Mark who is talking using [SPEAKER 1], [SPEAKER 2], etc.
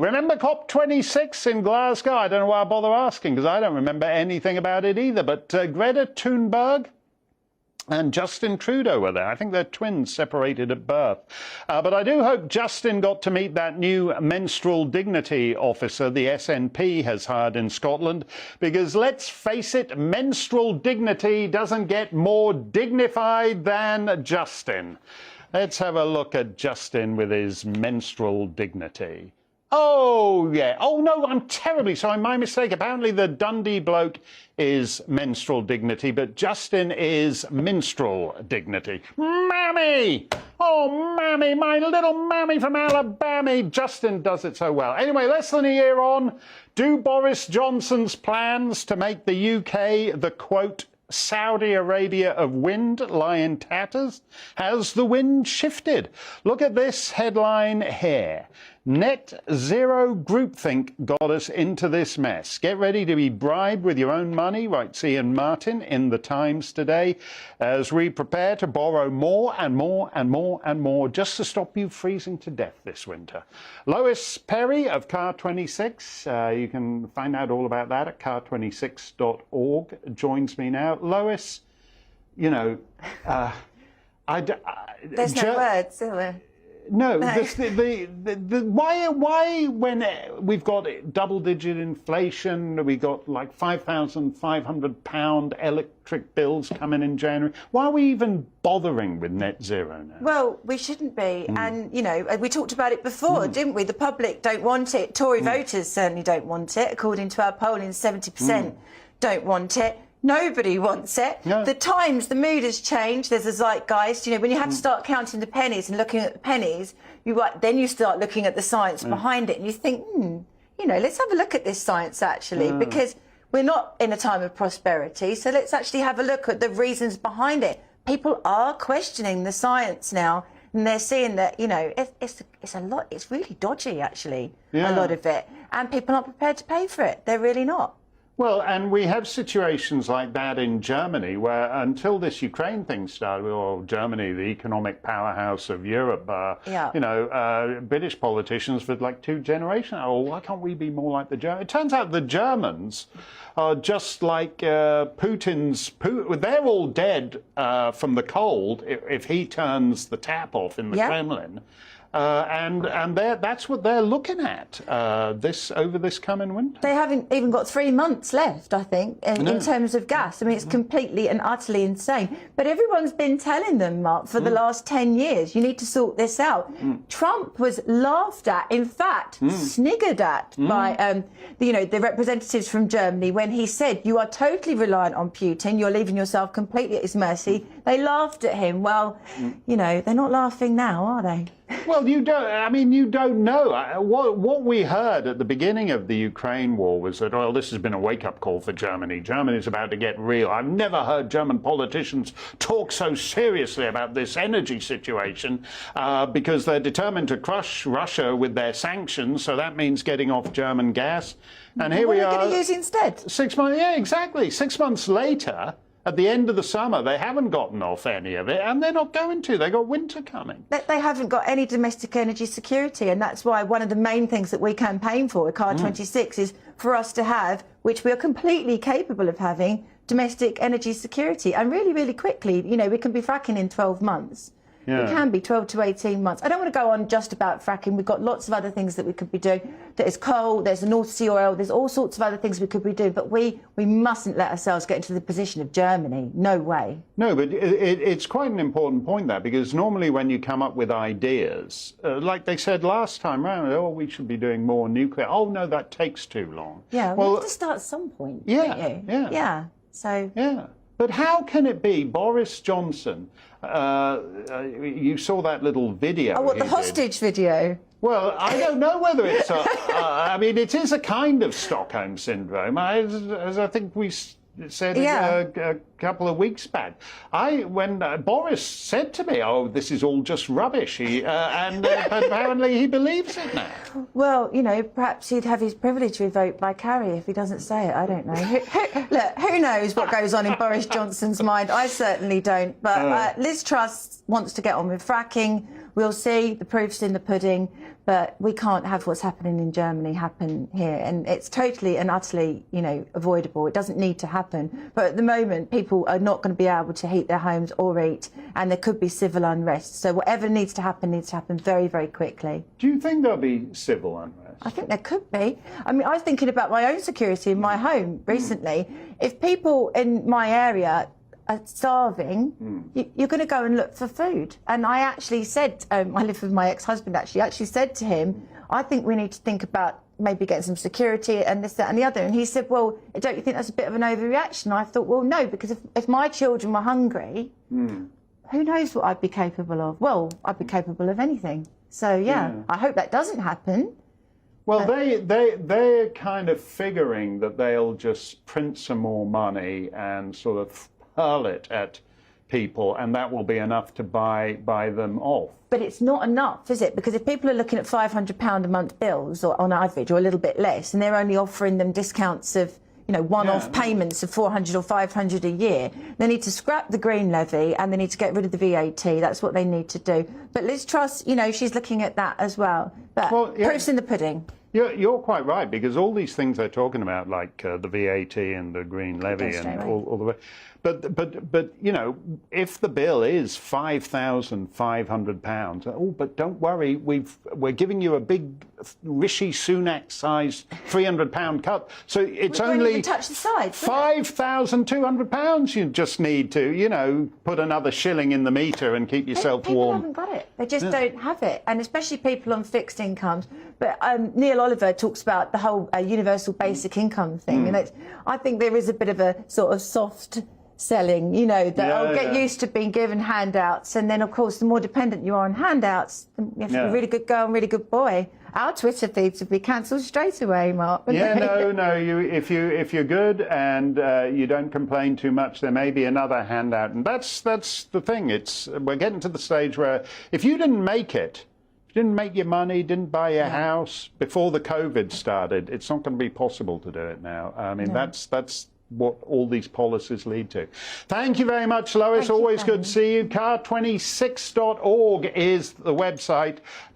[SPEAKER 1] Remember COP26 in Glasgow? I don't know why I bother asking, because I don't remember anything about it either. But Greta Thunberg and Justin Trudeau were there. I think they're twins separated at birth. But I do hope Justin got to meet that new menstrual dignity officer the SNP has hired in Scotland, because let's face it, menstrual dignity doesn't get more dignified than Justin. Let's have a look at Justin with his menstrual dignity. Oh, yeah. Oh, no, I'm terribly sorry. My mistake. Apparently the Dundee bloke is menstrual dignity, but Justin is minstrel dignity. Mammy! Oh, Mammy, my little Mammy from Alabama. Justin does it so well. Anyway, less than a year on, do Boris Johnson's plans to make the UK the, quote, Saudi Arabia of wind lie in tatters? Has the wind shifted? Look at this headline here. Net zero groupthink got us into this mess. Get ready to be bribed with your own money, writes Ian Martin in the Times today, as we prepare to borrow more and more and more and more just to stop you freezing to death this winter. Lois Perry of CAR26, you can find out all about that at CAR26.org, joins me now. Lois, you know,
[SPEAKER 2] there's no words, are there?
[SPEAKER 1] No, why when we've got double-digit inflation, we got like £5,500 electric bills coming in January, why are we even bothering with net zero now?
[SPEAKER 2] Well, we shouldn't be. And, you know, we talked about it before, didn't we? The public don't want it. Tory voters certainly don't want it. According to our polling, 70% don't want it. Nobody wants it. No. The times, the mood has changed. There's a zeitgeist. You know, when you have to start counting the pennies and looking at the pennies, then you start looking at the science behind it, and you think, you know, let's have a look at this science actually, because we're not in a time of prosperity. So let's actually have a look at the reasons behind it. People are questioning the science now, and they're seeing that, you know, it's a lot. It's really dodgy actually, a lot of it, and people aren't prepared to pay for it. They're really not.
[SPEAKER 1] Well, and we have situations like that in Germany where until this Ukraine thing started, well, Germany, the economic powerhouse of Europe, you know, British politicians for like 2 generations, oh, why can't we be more like the Germans? It turns out the Germans are just like Putin's, they're all dead from the cold if he turns the tap off in the Kremlin. And that's what they're looking at over this coming winter.
[SPEAKER 2] They haven't even got 3 months left, I think, in terms of gas. I mean, it's completely and utterly insane. But everyone's been telling them, Mark, for the last 10 years, you need to sort this out. Trump was laughed at, in fact, sniggered at by, you know, the representatives from Germany when he said, you are totally reliant on Putin, you're leaving yourself completely at his mercy. They laughed at him. Well, you know, they're not laughing now, are they?
[SPEAKER 1] Well, you don't. I mean, you don't know. What we heard at the beginning of the Ukraine war was that, well, this has been a wake-up call for Germany. Germany's about to get real. I've never heard German politicians talk so seriously about this energy situation because they're determined to crush Russia with their sanctions. So that means getting off German gas. And here we are.
[SPEAKER 2] What are they going to use instead?
[SPEAKER 1] 6 months. Yeah, exactly. 6 months later. At the end of the summer, they haven't gotten off any of it, and they're not going to. They've got winter coming.
[SPEAKER 2] They haven't got any domestic energy security, and that's why one of the main things that we campaign for at CAR26 is for us to have, which we are completely capable of having, domestic energy security. And really, really quickly, you know, we can be fracking in 12 months. It can be 12 to 18 months. I don't want to go on just about fracking. We've got lots of other things that we could be doing. There's coal, there's the North Sea oil, there's all sorts of other things we could be doing. But we mustn't let ourselves get into the position of Germany. No way.
[SPEAKER 1] No, but it's quite an important point there, because normally when you come up with ideas, like they said last time round, oh, we should be doing more nuclear. Oh, no, that takes too long.
[SPEAKER 2] Yeah, well, we have to start at some point, don't you? Yeah. So...
[SPEAKER 1] Yeah. But how can it be Boris Johnson, you saw that little video.
[SPEAKER 2] Oh, what, the hostage video?
[SPEAKER 1] Well, I don't know whether it's, I mean, it is a kind of Stockholm syndrome, as I think we said a couple of weeks back. When Boris said to me, "Oh, this is all just rubbish," but apparently he believes it now.
[SPEAKER 2] Well, you know, perhaps he'd have his privilege revoked by Carrie if he doesn't say it. I don't know. Look, who knows what goes on in Boris Johnson's mind? I certainly don't. But Liz Truss wants to get on with fracking. We'll see. The proof's in the pudding. But we can't have what's happening in Germany happen here. And it's totally and utterly, you know, avoidable. It doesn't need to happen. But at the moment, people are not going to be able to heat their homes or eat. And there could be civil unrest. So whatever needs to happen very, very quickly.
[SPEAKER 1] Do you think there'll be civil unrest?
[SPEAKER 2] I think there could be. I mean, I was thinking about my own security in my home recently. If people in my area are starving, you're going to go and look for food. And I actually said, I live with my ex-husband actually said to him, I think we need to think about maybe getting some security and this, that and the other. And he said, well, don't you think that's a bit of an overreaction? I thought, well, no, because if my children were hungry, who knows what I'd be capable of? Well, I'd be capable of anything. So, yeah. I hope that doesn't happen.
[SPEAKER 1] Well, they're kind of figuring that they'll just print some more money and sort of hurl it at people, and that will be enough to buy them off.
[SPEAKER 2] But it's not enough, is it? Because if people are looking at £500 a month bills, or on average, or a little bit less, and they're only offering them discounts of, you know, one-off payments of 400 or 500 a year, they need to scrap the green levy and they need to get rid of the VAT. That's what they need to do. But Liz Truss, you know, she's looking at that as well. But proof's in the pudding.
[SPEAKER 1] You're quite right, because all these things they're talking about, like the VAT and the green levy and all the way. But you know, if the bill is £5,500, oh, but don't worry, we're giving you a big Rishi Sunak-sized £300 cut, so it's only
[SPEAKER 2] even touch the sides,
[SPEAKER 1] £5,200. You just need to, you know, put another shilling in the meter and keep yourself warm.
[SPEAKER 2] People haven't got it. They just don't have it, and especially people on fixed incomes. But Neil Oliver talks about the whole universal basic income thing, and I think there is a bit of a sort of soft selling, you know, that get used to being given handouts, and then of course the more dependent you are on handouts, you have to be a really good girl and really good boy. Our Twitter feeds would be cancelled straight away, Mark.
[SPEAKER 1] No. If you're good and you don't complain too much, there may be another handout, and that's the thing. We're getting to the stage where if you didn't make it, didn't make your money, didn't buy your house before the COVID started, it's not going to be possible to do it now. I mean, that's what all these policies lead to. Thank you very much, Lois. Always good to see you. CAR26.org is the website.